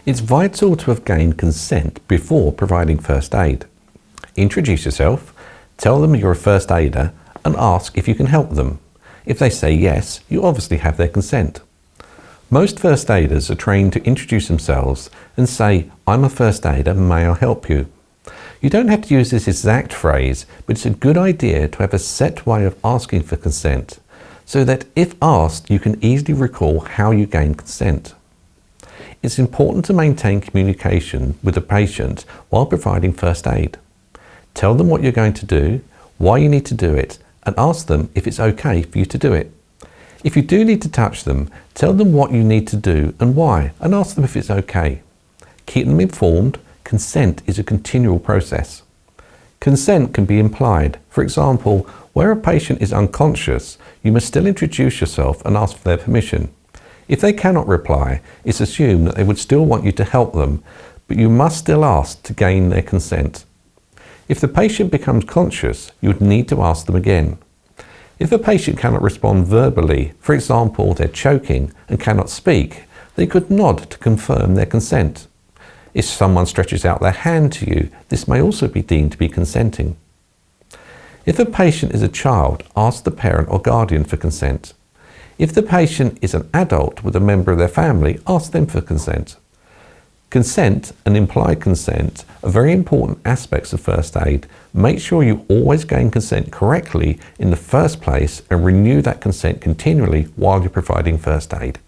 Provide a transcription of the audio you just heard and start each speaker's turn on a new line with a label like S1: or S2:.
S1: It's vital to have gained consent before providing first aid. Introduce yourself, tell them you're a first aider, and ask if you can help them. If they say yes, you obviously have their consent. Most first aiders are trained to introduce themselves and say, "I'm a first aider, may I help you?" You don't have to use this exact phrase, but it's a good idea to have a set way of asking for consent, so that if asked, you can easily recall how you gained consent. It's important to maintain communication with the patient while providing first aid. Tell them what you're going to do, why you need to do it, and ask them if it's okay for you to do it. If you do need to touch them, tell them what you need to do and why, and ask them if it's okay. Keep them informed. Consent is a continual process. Consent can be implied. For example, where a patient is unconscious, you must still introduce yourself and ask for their permission. If they cannot reply, it's assumed that they would still want you to help them, but you must still ask to gain their consent. If the patient becomes conscious, you would need to ask them again. If a patient cannot respond verbally, for example, they're choking and cannot speak, they could nod to confirm their consent. If someone stretches out their hand to you, this may also be deemed to be consenting. If a patient is a child, ask the parent or guardian for consent. If the patient is an adult with a member of their family, ask them for consent. Consent and implied consent are very important aspects of first aid. Make sure you always gain consent correctly in the first place and renew that consent continually while you're providing first aid.